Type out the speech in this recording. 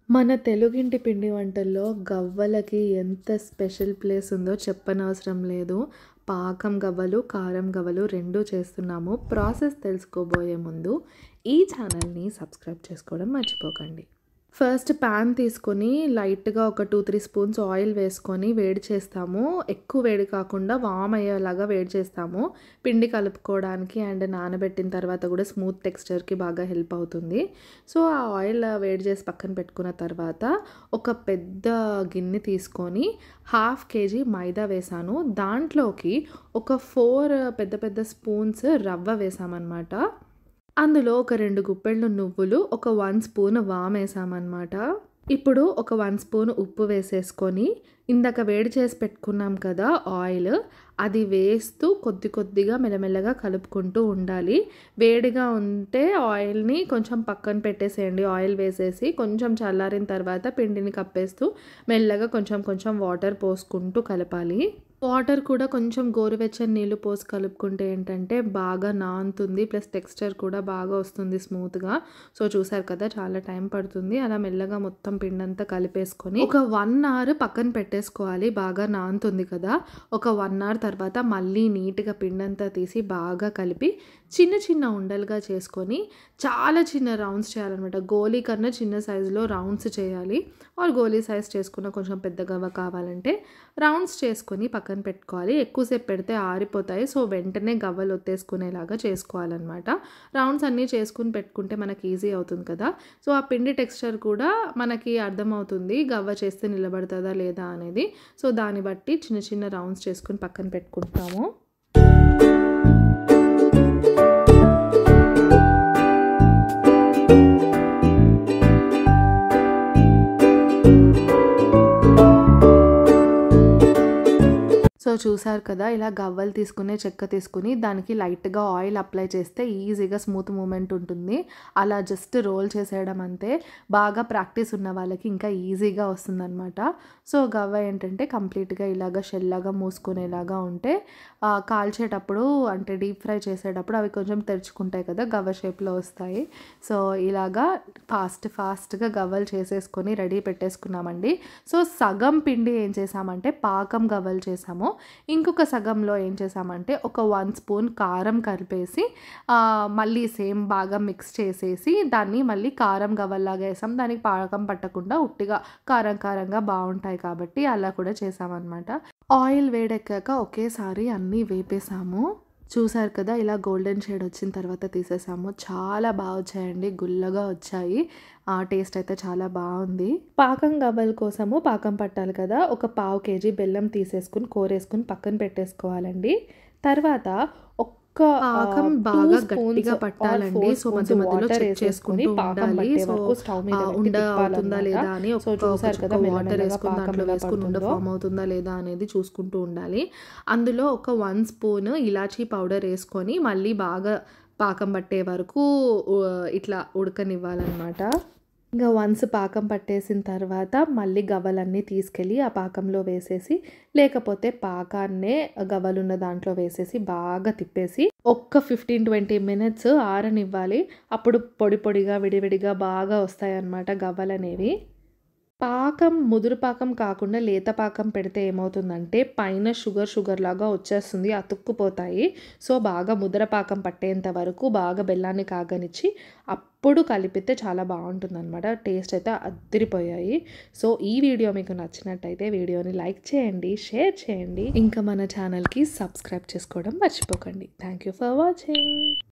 మన తెలుగింటి పిండి వంటల్లో గవ్వలకి ఎంత స్పెషల్ ప్లేస్ ఉందో చెప్పనవసరం లేదు. పాకం గవ్వలు, కారం గవ్వలు 2 చేస్తున్నాము. ప్రాసెస్ తెలుసుకోబోయే ముందు ఈ ఛానల్‌ని సబ్స్క్రైబ్ చేసుకోవడం మర్చిపోకండి. ఫస్ట్ పాన్ తీసుకొని లైట్‌గా ఒక 2, 3 స్పూన్స్ ఆయిల్ వేసుకొని వేడి చేస్తాము. ఎక్కువ వేడి కాకుండా వామ్ అయ్యేలాగా వేడి చేస్తాము. పిండి కలుపుకోవడానికి అండ్ నానబెట్టిన తర్వాత కూడా స్మూత్ టెక్స్చర్‌కి బాగా హెల్ప్ అవుతుంది. సో, ఆ ఆయిల్ వేడి చేసి పక్కన పెట్టుకున్న తర్వాత ఒక పెద్ద గిన్నె తీసుకొని 1/2 కేజీ మైదా వేశాను. దాంట్లోకి ఒక 4 పెద్ద పెద్ద స్పూన్స్ రవ్వ వేసామన్నమాట. అందులో ఒక 2 గుప్పెళ్ళు నువ్వులు, ఒక 1 స్పూన్ వామేసామన్నమాట. ఇప్పుడు ఒక 1 స్పూన్ ఉప్పు వేసేసుకొని, ఇందాక వేడి చేసి పెట్టుకున్నాం కదా ఆయిల్, అది వేస్తూ కొద్ది కొద్దిగా మెల్లమెల్లగా కలుపుకుంటూ ఉండాలి. వేడిగా ఉంటే ఆయిల్‌ని కొంచెం పక్కన పెట్టేసేయండి. ఆయిల్ వేసేసి కొంచెం చల్లారిన తర్వాత పిండిని కప్పేస్తూ మెల్లగా కొంచెం కొంచెం వాటర్ పోసుకుంటూ కలపాలి. వాటర్ కూడా కొంచెం గోరువెచ్చని నీళ్ళు పోసి కలుపుకుంటే ఏంటంటే బాగా నానుతుంది. ప్లస్ టెక్స్చర్ కూడా బాగా వస్తుంది స్మూత్‌గా. సో, చూసారు కదా చాలా టైం పడుతుంది. అలా మెల్లగా మొత్తం పిండంతా కలిపేసుకొని ఒక 1 అవర్ పక్కన పెట్టేసుకోవాలి. బాగా నానుతుంది కదా! ఒక 1 అవర్ తర్వాత మళ్ళీ నీట్‌గా పిండంతా తీసి బాగా కలిపి చిన్న చిన్న ఉండలుగా చేసుకొని చాలా చిన్న రౌండ్స్ చేయాలన్నమాట. గోలీ కన్నా చిన్న సైజులో రౌండ్స్ చేయాలి. ఆర్ గోలీ సైజ్ చేసుకున్న కొంచెం పెద్ద గవ్వ కావాలంటే రౌండ్స్ చేసుకొని పక్కన పెట్టుకోవాలి. ఎక్కువసేపు పెడితే ఆరిపోతాయి. సో, వెంటనే గవ్వలు ఒత్తేసుకునేలాగా చేసుకోవాలన్నమాట. రౌండ్స్ అన్నీ చేసుకుని పెట్టుకుంటే మనకి ఈజీ అవుతుంది కదా! సో, ఆ పిండి టెక్స్చర్ కూడా మనకి అర్థమవుతుంది. గవ్వ చేస్తే నిలబడుతుందా లేదా అనేది. సో, దాన్ని బట్టి చిన్న చిన్న రౌండ్స్ చేసుకుని పక్కన పెట్టుకుంటాము. సో, చూసారు కదా ఇలా గవ్వలు తీసుకుని చెక్క తీసుకుని దానికి లైట్‌గా ఆయిల్ అప్లై చేస్తే ఈజీగా స్మూత్ మూవ్‌మెంట్ ఉంటుంది. అలా జస్ట్ రోల్ చేసేయడం అంతే. బాగా ప్రాక్టీస్ ఉన్న వాళ్ళకి ఇంకా ఈజీగా వస్తుందన్నమాట. సో, గవ్వ ఏంటంటే కంప్లీట్‌గా ఇలాగ షెల్‌లాగా మూసుకునేలాగా ఉంటే కాల్చేటప్పుడు అంటే డీప్ ఫ్రై చేసేటప్పుడు అవి కొంచెం తెరుచుకుంటాయి కదా! గవ్వ షేప్‌లో వస్తాయి. సో, ఇలాగా ఫాస్ట్‌గా గవ్వలు చేసేసుకొని రెడీ పెట్టేసుకున్నామండి. సో, సగం పిండి ఏం చేసామంటే పాకం గవ్వలు చేసాము. ఇంకొక సగంలో ఏం చేసామంటే ఒక 1 స్పూన్ కారం కలిపేసి మళ్ళీ సేమ్ బాగా మిక్స్ చేసేసి దాన్ని మళ్ళీ కారం గవ్వల్లాగా వేసాం. దానికి పాకం పట్టకుండా ఉట్టిగా కారంగా బాగుంటాయి కాబట్టి అలా కూడా చేసామన్నమాట. ఆయిల్ వేడెక్కాక ఒకేసారి అన్నీ వేపేసాము. చూసారు కదా ఇలా గోల్డెన్ షేడ్ వచ్చిన తర్వాత తీసేసాము. చాలా బాగా వచ్చాయండి. గుల్లగా వచ్చాయి. టేస్ట్ అయితే చాలా బాగుంది. పాకం గవ్వల కోసము పాకం పట్టాలి కదా! ఒక 1/2 కేజీ బెల్లం తీసేసుకుని కోరేసుకుని పక్కన పెట్టేసుకోవాలండి. తర్వాత పాకం బాగా గట్టిగా పట్టాలండి. సో, మధ్య మధ్యలో చెక్ చేసుకుంటూ ఉండాలి. సో, ఉండ అవుతుందా లేదా అని చూసారు కదా వాటర్ వేసుకుని దాంట్లో వేసుకుని ఉండ ఫామ్ అవుతుందా లేదా అనేది చూసుకుంటూ ఉండాలి. అందులో ఒక 1 స్పూన్ ఇలాచీ పౌడర్ వేసుకొని మళ్ళీ బాగా పాకం పట్టే వరకు ఇట్లా ఉడకనివ్వాలన్నమాట. ఇంకా వన్స్ పాకం పట్టేసిన తర్వాత మళ్ళీ గవ్వలన్నీ తీసుకెళ్ళి ఆ పాకంలో వేసేసి లేకపోతే పాకాన్నే గవ్వలున్న దాంట్లో వేసేసి బాగా తిప్పేసి ఒక్క 15-20 మినిట్స్ ఆరనివ్వాలి. అప్పుడు పొడి పొడిగా విడివిడిగా బాగా వస్తాయన్నమాట గవ్వలనేవి. పాకం ముదురు పాకం కాకుండా లేత పాకం పెడితే ఏమవుతుందంటే పైన షుగర్ లాగా వచ్చేస్తుంది. అతుక్కుపోతాయి. సో, బాగా ముదర పాకం పట్టేంత వరకు బాగా బెల్లాన్ని కాగనిచ్చి అప్పుడు కలిపితే చాలా బాగుంటుందన్నమాట. టేస్ట్ అయితే అద్దిరిపోయాయి. సో, ఈ వీడియో మీకు నచ్చినట్టయితే వీడియోని లైక్ చేయండి, షేర్ చేయండి. ఇంకా మన ఛానల్‌కి సబ్స్క్రైబ్ చేసుకోవడం మర్చిపోకండి. Thank you for watching.